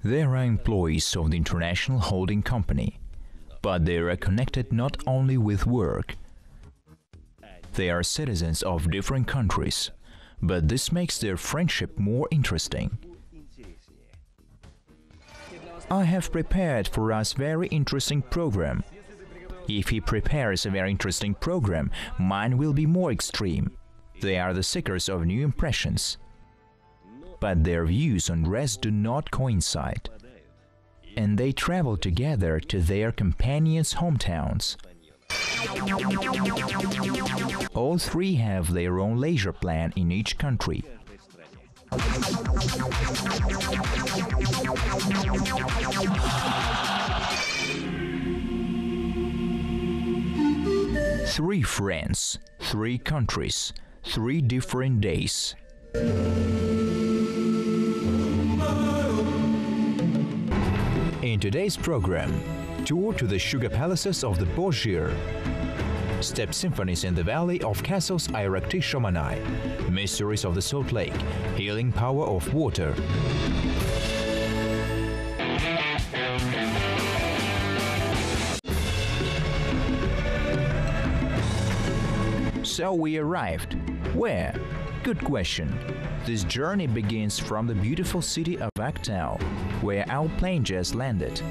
They are employees of the international holding company, but they are connected not only with work. They are citizens of different countries, but this makes their friendship more interesting. I have prepared for us very interesting program. If he prepares a very interesting program, mine will be more extreme. They are the seekers of new impressions, but their views on dress do not coincide, and they travel together to their companions' hometowns. All three have their own leisure plan in each country. Three friends, three countries, 3 different days. In today's program, tour to the sugar palaces of the Boszhir, step symphonies in the valley of castles Ayrakti Shomanai, mysteries of the Salt Lake, healing power of water. So we arrived. Where? Good question. This journey begins from the beautiful city of Aktau, where our plane just landed.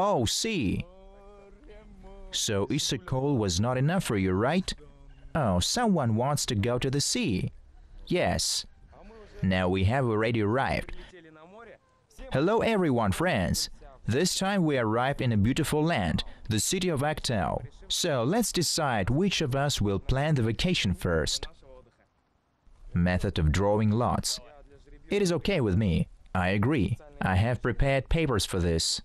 Oh, see. So Isakol was not enough for you, right? Oh, someone wants to go to the sea. Yes. Now we have already arrived. Hello everyone, friends. This time we arrived in a beautiful land, the city of Aktau. So let's decide which of us will plan the vacation first. Method of drawing lots. It is okay with me. I agree. I have prepared papers for this.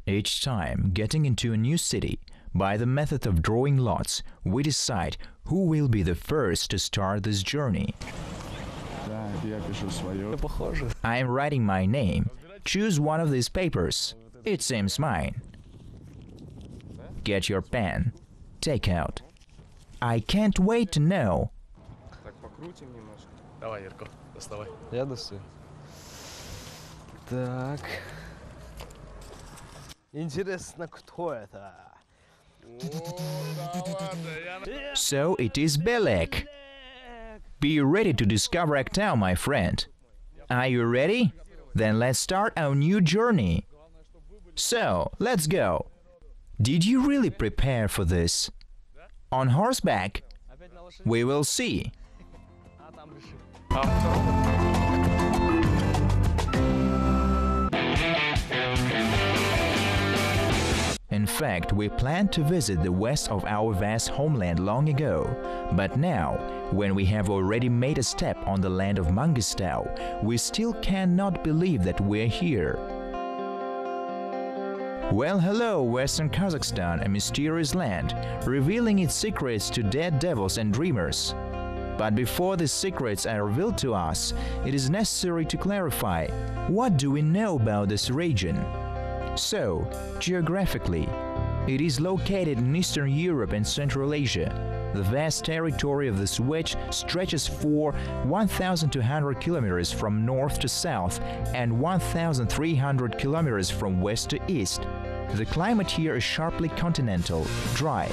Each time getting into a new city, by the method of drawing lots, we decide who will be the first to start this journey. I am writing my name. Choose one of these papers. It seems mine. Get your pen. Take out. I can't wait to know. So it is Belek. Be ready to discover Aktau, my friend. Are you ready? Then let's start our new journey. So, let's go. Did you really prepare for this? On horseback? We will see. In fact, we planned to visit the west of our vast homeland long ago, but now, when we have already made a step on the land of Mangistau, we still cannot believe that we're here. Well, hello, Western Kazakhstan, a mysterious land, revealing its secrets to dead devils and dreamers. But before these secrets are revealed to us, it is necessary to clarify, what do we know about this region? So, geographically, it is located in Eastern Europe and Central Asia. The vast territory of this wedge stretches for 1,200 kilometers from north to south and 1,300 kilometers from west to east. The climate here is sharply continental, dry.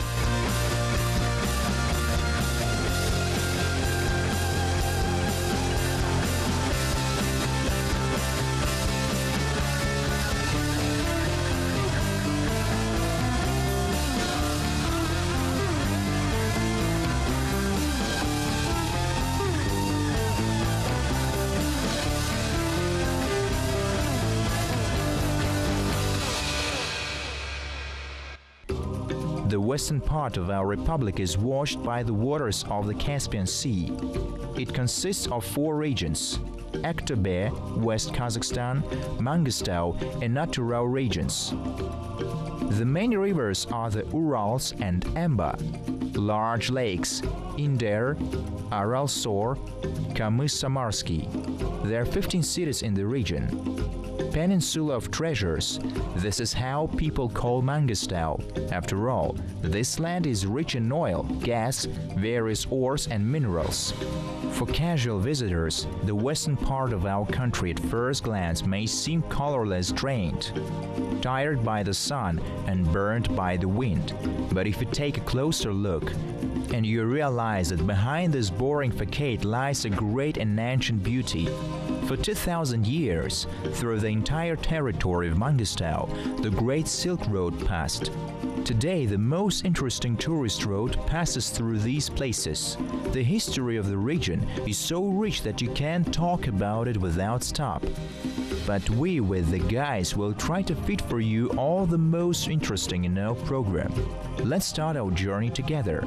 The western part of our republic is washed by the waters of the Caspian Sea. It consists of 4 regions: Aktobe, West Kazakhstan, Mangistau, and Natural regions. The main rivers are the Urals and Amba. Large lakes: Inder, Aral-Sor, Kamys-Samarsky. There are 15 cities in the region. Peninsula of Treasures. This is how people call Mangistau. After all, this land is rich in oil, gas, various ores and minerals. For casual visitors, the western part of our country at first glance may seem colorless, drained, tired by the sun and burnt by the wind. But if you take a closer look, and you realize that behind this boring facade lies a great and ancient beauty. For 2,000 years, through the entire territory of Mangistau, the Great Silk Road passed. Today, the most interesting tourist road passes through these places. The history of the region is so rich that you can't talk about it without stop. But we, with the guys, will try to fit for you all the most interesting in our program. Let's start our journey together.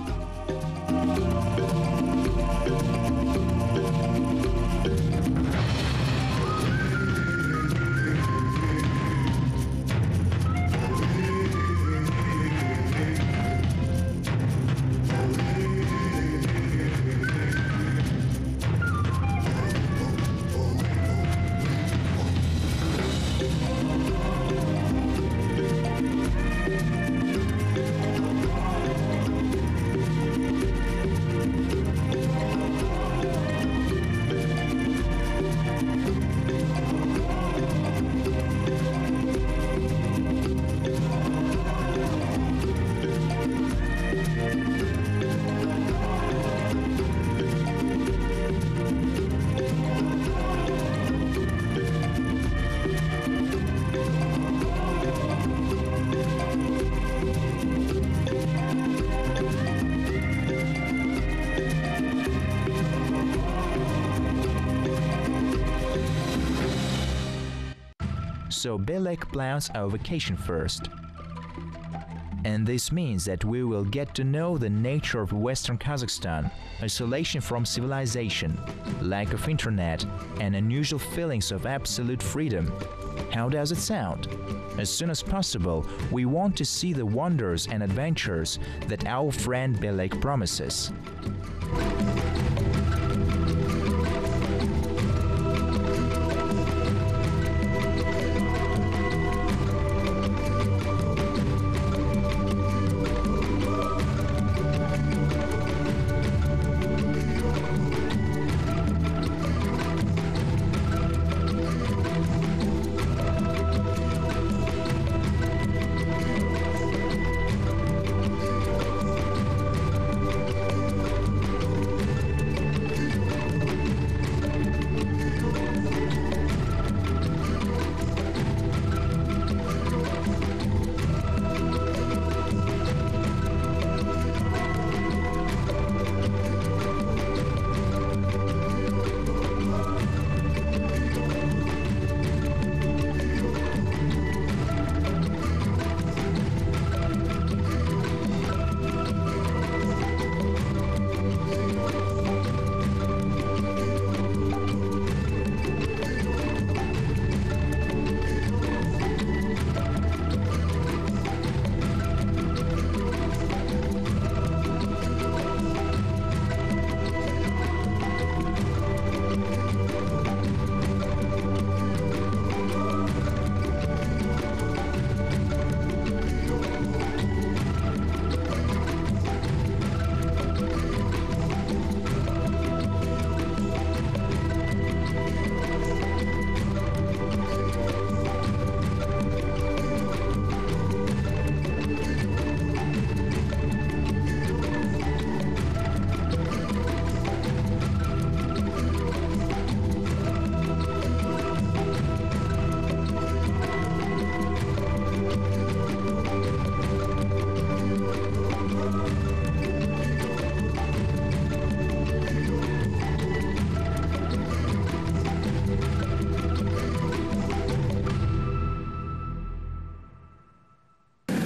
So Belek plans our vacation first. And this means that we will get to know the nature of Western Kazakhstan, isolation from civilization, lack of internet, and unusual feelings of absolute freedom. How does it sound? As soon as possible, we want to see the wonders and adventures that our friend Belek promises.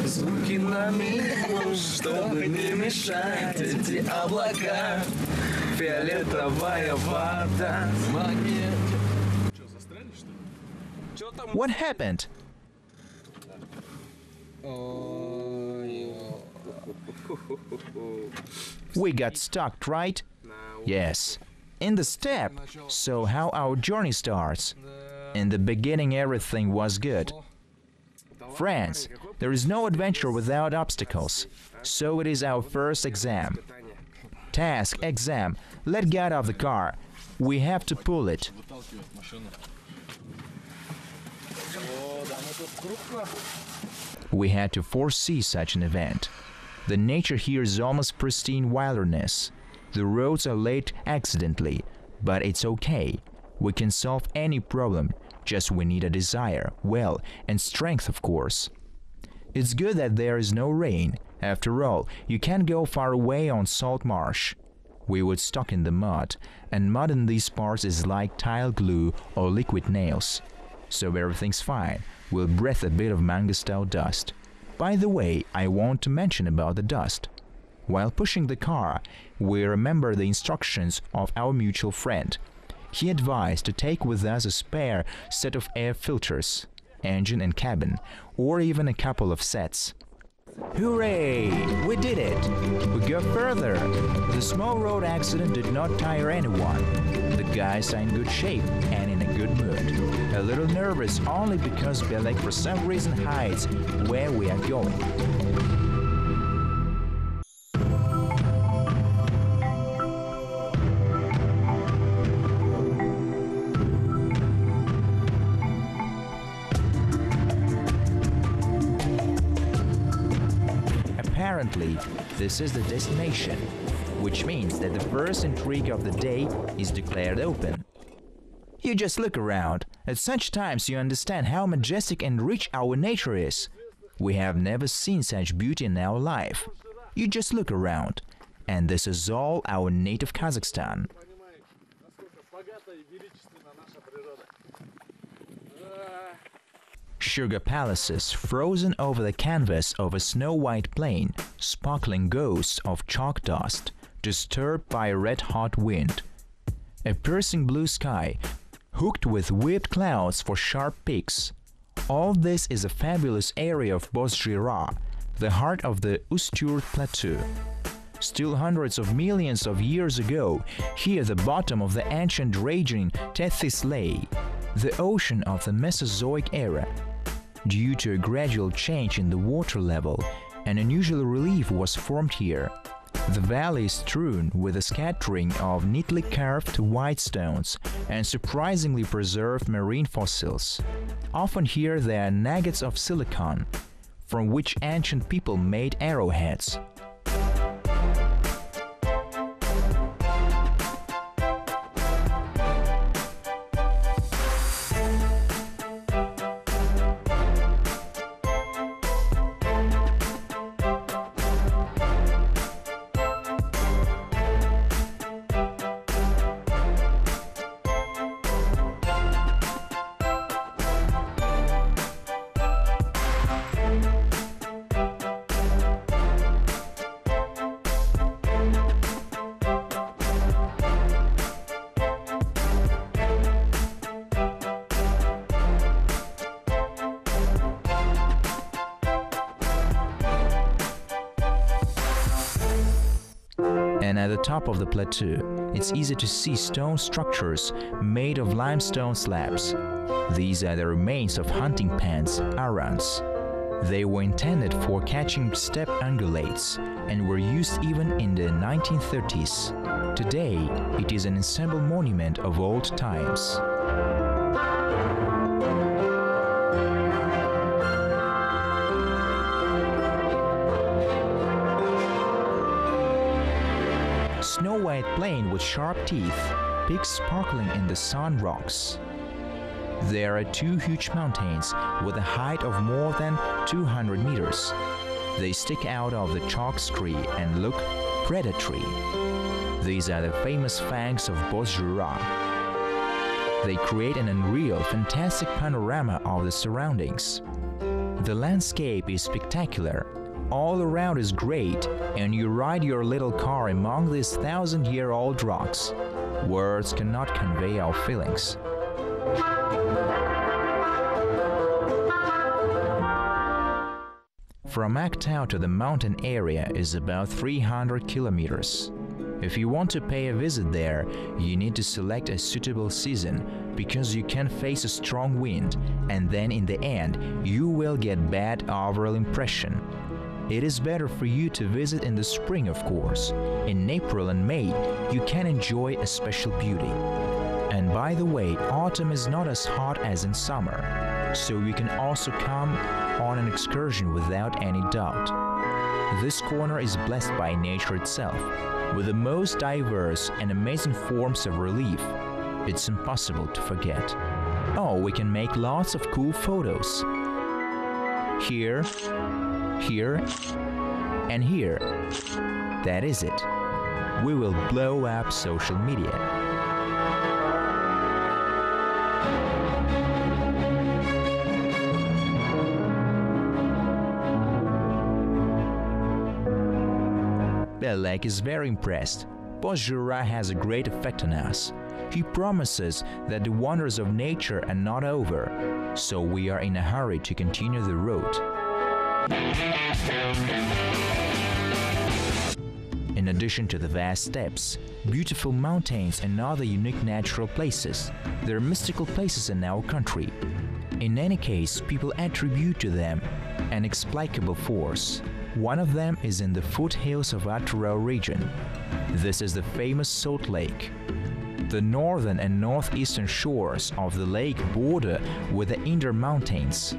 Звуки на миллион, чтобы не мешать эти облака. Фиолетовая вода, магнит. What happened? We got stuck, right? Yes. In the steppe. So how our journey starts? In the beginning everything was good. Friends, there is no adventure without obstacles. So it is our first exam. Task, exam. Let get out of the car. We have to pull it. We had to foresee such an event. The nature here is almost pristine wilderness. The roads are laid accidentally, but it's okay. We can solve any problem, just we need a desire, will, and strength, of course. It's good that there is no rain. After all, you can't go far away on salt marsh. We would stuck in the mud, and mud in these parts is like tile glue or liquid nails. So everything's fine. We'll breathe a bit of mangostal dust. By the way, I want to mention about the dust. While pushing the car, we remember the instructions of our mutual friend. He advised to take with us a spare set of air filters, engine and cabin, or even a couple of sets. Hooray! We did it! We go further. The small road accident did not tire anyone. The guys are in good shape and in a good mood. A little nervous only because Belek for some reason hides where we are going. Apparently, this is the destination, which means that the first intrigue of the day is declared open. You just look around. At such times you understand how majestic and rich our nature is. We have never seen such beauty in our life. You just look around. And this is all our native Kazakhstan. Sugar palaces frozen over the canvas of a snow-white plain, sparkling ghosts of chalk dust, disturbed by a red-hot wind. A piercing blue sky, hooked with whipped clouds for sharp peaks. All this is a fabulous area of Boszhir, the heart of the Ustyurt Plateau. Still hundreds of millions of years ago, here the bottom of the ancient raging Tethys lay, the ocean of the Mesozoic era. Due to a gradual change in the water level, an unusual relief was formed here. The valley is strewn with a scattering of neatly carved white stones and surprisingly preserved marine fossils. Often here there are nuggets of silicon, from which ancient people made arrowheads. And at the top of the plateau, it's easy to see stone structures made of limestone slabs. These are the remains of hunting pens, arans. They were intended for catching steppe ungulates and were used even in the 1930s. Today, it is an ensemble monument of old times. Snow-white plain with sharp teeth, peaks sparkling in the sun rocks. There are two huge mountains with a height of more than 200 meters. They stick out of the chalk scree and look predatory. These are the famous fangs of Boszhir. They create an unreal, fantastic panorama of the surroundings. The landscape is spectacular. All around is great, and you ride your little car among these 1,000-year-old rocks. Words cannot convey our feelings. From Aktau to the mountain area is about 300 kilometers. If you want to pay a visit there, you need to select a suitable season because you can face a strong wind and then in the end you will get bad overall impression. It is better for you to visit in the spring, of course. In April and May, you can enjoy a special beauty. And by the way, autumn is not as hot as in summer, so you can also come on an excursion without any doubt. This corner is blessed by nature itself, with the most diverse and amazing forms of relief. It's impossible to forget. Oh, we can make lots of cool photos. Here, here, and here. That is it. We will blow up social media. Belek is very impressed. Boszhir has a great effect on us. He promises that the wonders of nature are not over, so we are in a hurry to continue the road. In addition to the vast steppes, beautiful mountains and other unique natural places, there are mystical places in our country. In any case, people attribute to them an inexplicable force. One of them is in the foothills of Atturau region. This is the famous Salt Lake. The northern and northeastern shores of the lake border with the Inder Mountains.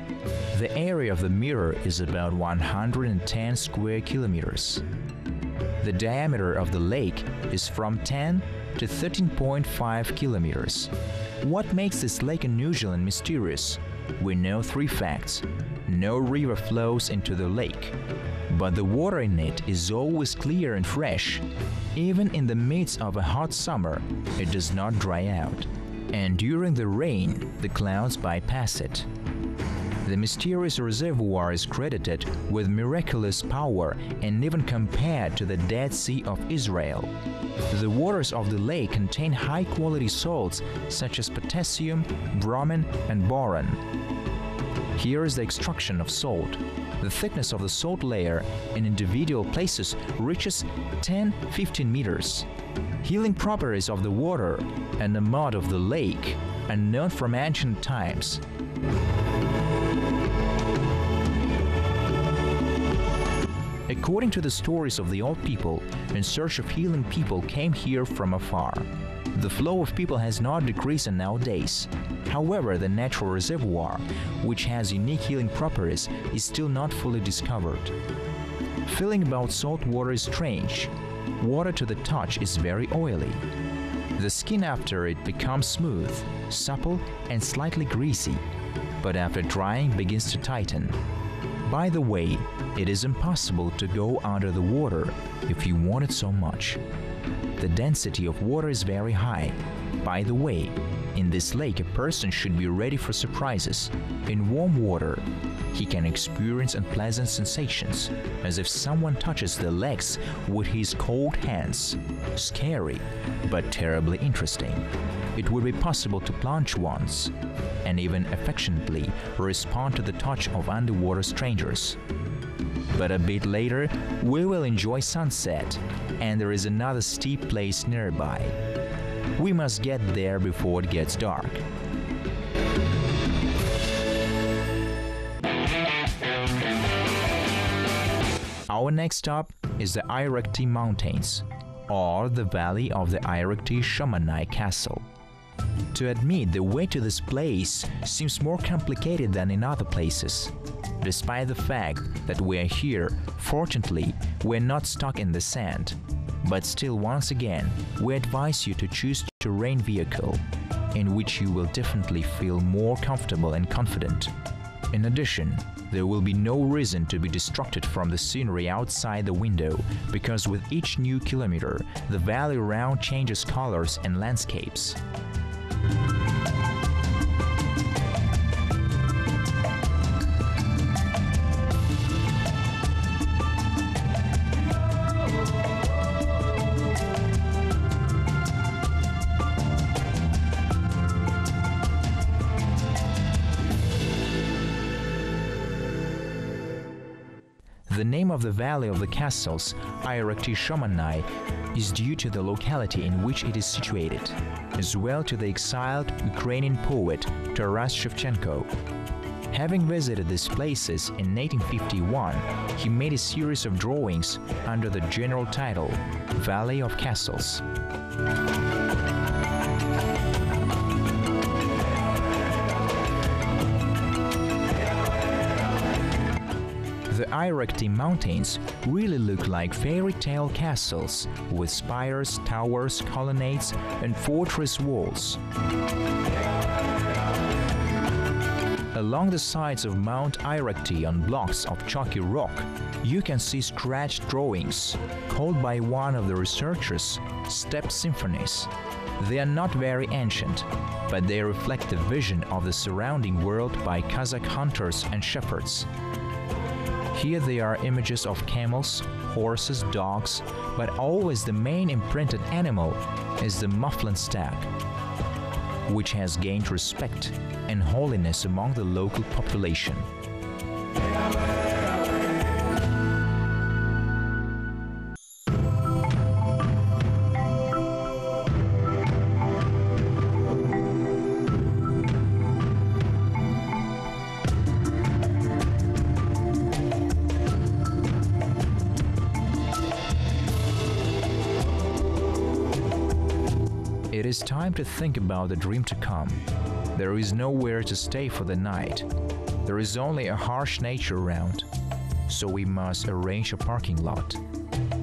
The area of the mirror is about 110 square kilometers. The diameter of the lake is from 10 to 13.5 kilometers. What makes this lake unusual and mysterious? We know three facts. No river flows into the lake, but the water in it is always clear and fresh. Even in the midst of a hot summer, it does not dry out. And during the rain, the clouds bypass it. The mysterious reservoir is credited with miraculous power and even compared to the Dead Sea of Israel. The waters of the lake contain high-quality salts such as potassium, bromine, and boron. Here is the extraction of salt. The thickness of the salt layer in individual places reaches 10-15 meters. Healing properties of the water and the mud of the lake are known from ancient times. According to the stories of the old people, in search of healing people came here from afar. The flow of people has not decreased nowadays. However, the natural reservoir, which has unique healing properties, is still not fully discovered. Feeling about salt water is strange. Water to the touch is very oily. The skin after it becomes smooth, supple, and slightly greasy, but after drying begins to tighten. By the way, it is impossible to go under the water if you want it so much. The density of water is very high. By the way, in this lake a person should be ready for surprises. In warm water, he can experience unpleasant sensations, as if someone touches the legs with his cold hands. Scary, but terribly interesting. It would be possible to plunge once, and even affectionately respond to the touch of underwater strangers. But a bit later, we will enjoy sunset, and there is another steep place nearby. We must get there before it gets dark. Our next stop is the Irakti Mountains, or the Valley of the Irakti Shamanai Castle. To admit, the way to this place seems more complicated than in other places. Despite the fact that we are here, fortunately, we are not stuck in the sand. But still, once again, we advise you to choose a terrain vehicle, in which you will definitely feel more comfortable and confident. In addition, there will be no reason to be distracted from the scenery outside the window, because with each new kilometer, the valley around changes colors and landscapes. The name of the valley of the castles, Ayrakti-Shomanai, is due to the locality in which it is situated, as well to the exiled Ukrainian poet Taras Shevchenko. Having visited these places in 1851, he made a series of drawings under the general title Valley of Castles. The Ayrakti Mountains really look like fairy tale castles with spires, towers, colonnades, and fortress walls. Along the sides of Mount Ayrakti on blocks of chalky rock, you can see scratched drawings, called by one of the researchers steppe symphonies. They are not very ancient, but they reflect the vision of the surrounding world by Kazakh hunters and shepherds. Here there are images of camels, horses, dogs, but always the main imprinted animal is the muffled stag, which has gained respect and holiness among the local population. It is time to think about the dream to come. There is nowhere to stay for the night. There is only a harsh nature around, so we must arrange a parking lot.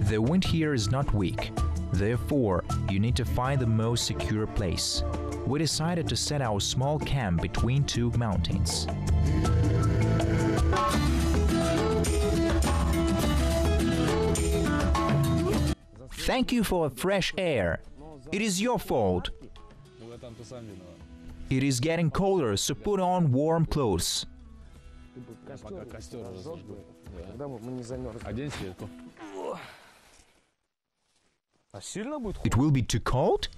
The wind here is not weak, therefore you need to find the most secure place. We decided to set our small camp between two mountains. Thank you for fresh air. It is your fault. It is getting colder, so put on warm clothes. It will be too cold?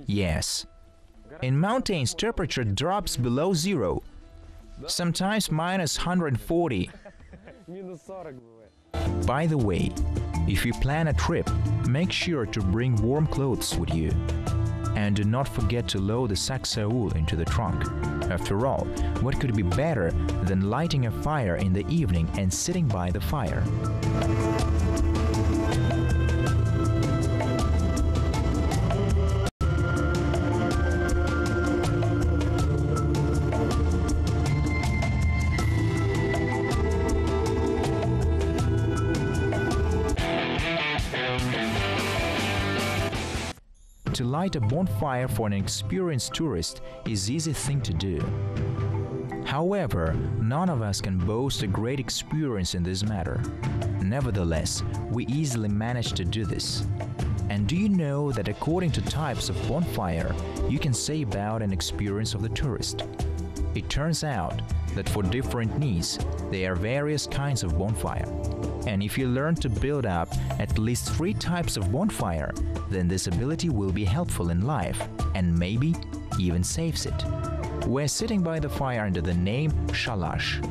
Yes. In mountains, temperature drops below zero, sometimes minus 140. By the way, if you plan a trip, make sure to bring warm clothes with you. And do not forget to load the saksaul into the trunk. After all, what could be better than lighting a fire in the evening and sitting by the fire? To light a bonfire for an experienced tourist is an easy thing to do. However, none of us can boast a great experience in this matter. Nevertheless, we easily manage to do this. And do you know that according to types of bonfire, you can say about an experience of the tourist? It turns out that for different needs, there are various kinds of bonfire. And if you learn to build up at least 3 types of bonfire, then this ability will be helpful in life and maybe even saves it. We're sitting by the fire under the name shalash.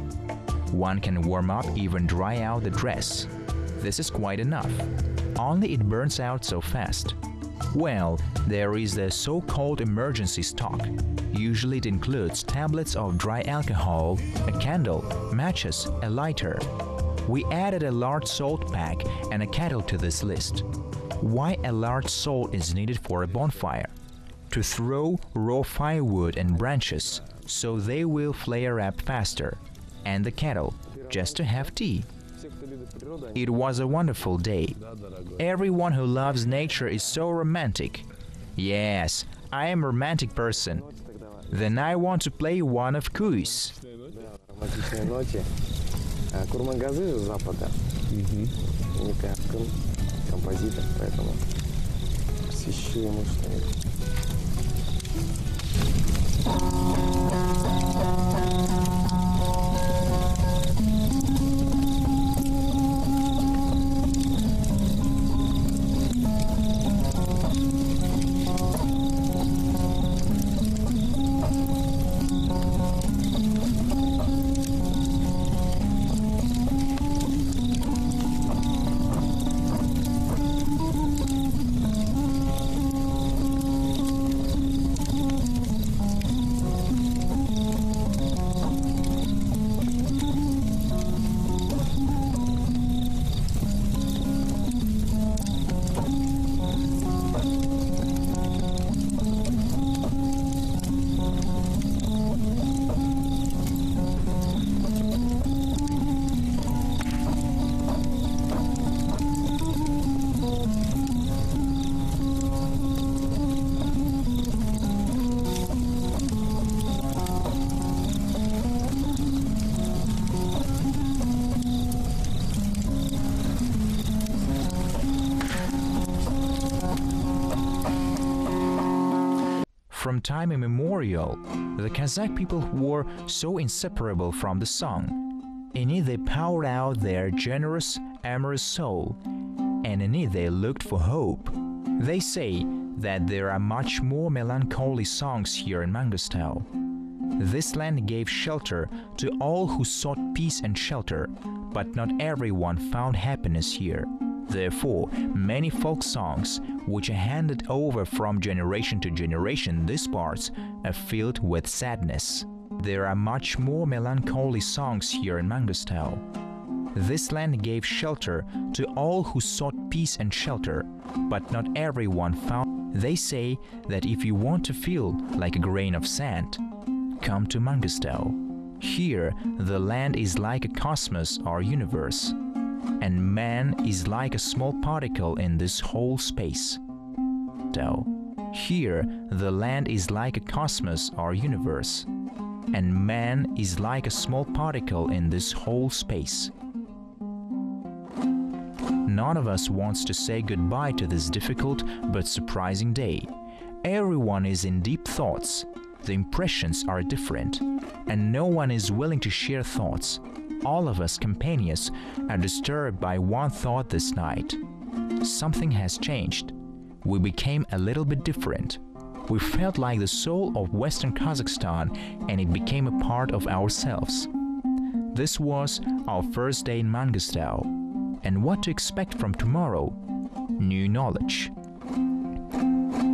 One can warm up, even dry out the dress. This is quite enough. Only it burns out so fast. Well, there is the so-called emergency stock. Usually it includes tablets of dry alcohol, a candle, matches, a lighter. We added a large salt pack and a kettle to this list. Why a large salt is needed for a bonfire? To throw raw firewood and branches, so they will flare up faster. And the kettle, just to have tea. It was a wonderful day. Everyone who loves nature is so romantic. Yes, I am a romantic person. Then I want to play one of kuis. Курмангазы с запада. Уникальный композитор, поэтому посвящу ему что-нибудь. From time immemorial, the Kazakh people were so inseparable from the song. In it they poured out their generous, amorous soul, and in it they looked for hope. They say that there are much more melancholy songs here in Mangostal. This land gave shelter to all who sought peace and shelter, but not everyone found happiness here. Therefore, many folk songs, which are handed over from generation to generation in these parts, are filled with sadness. There are much more melancholy songs here in Mangostal. This land gave shelter to all who sought peace and shelter, but not everyone found. They say that if you want to feel like a grain of sand, come to Mangostal. Here, the land is like a cosmos or universe, and man is like a small particle in this whole space. Here, the land is like a cosmos or universe, and man is like a small particle in this whole space. None of us wants to say goodbye to this difficult but surprising day. Everyone is in deep thoughts. The impressions are different, and no one is willing to share thoughts. All of us companions are disturbed by one thought this night. Something has changed. We became a little bit different. We felt like the soul of Western Kazakhstan, and it became a part of ourselves. This was our first day in Mangostal. And what to expect from tomorrow? New knowledge.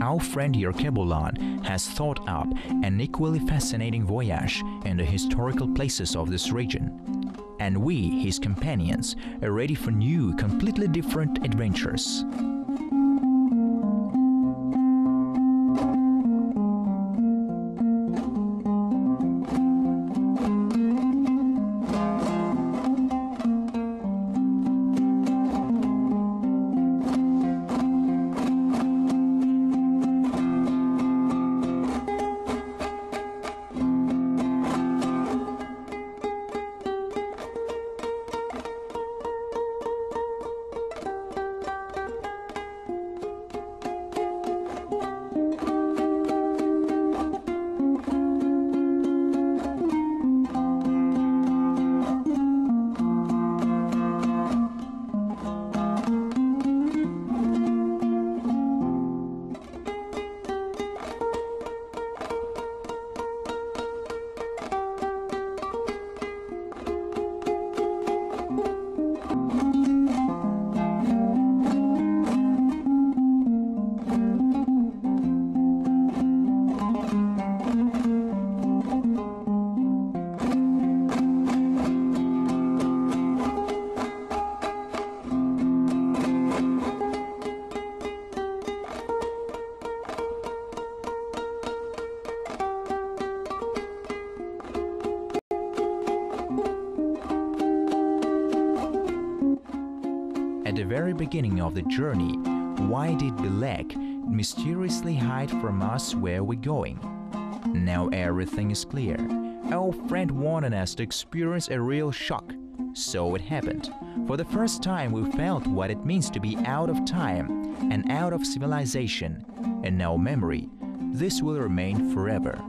Our friend Yerkebulan has thought up an equally fascinating voyage in the historical places of this region. And we, his companions, are ready for new, completely different adventures. At the very beginning of the journey, why did Belek mysteriously hide from us where we're going? Now everything is clear. Our friend wanted us to experience a real shock. So it happened. For the first time we felt what it means to be out of time and out of civilization. In our memory, this will remain forever.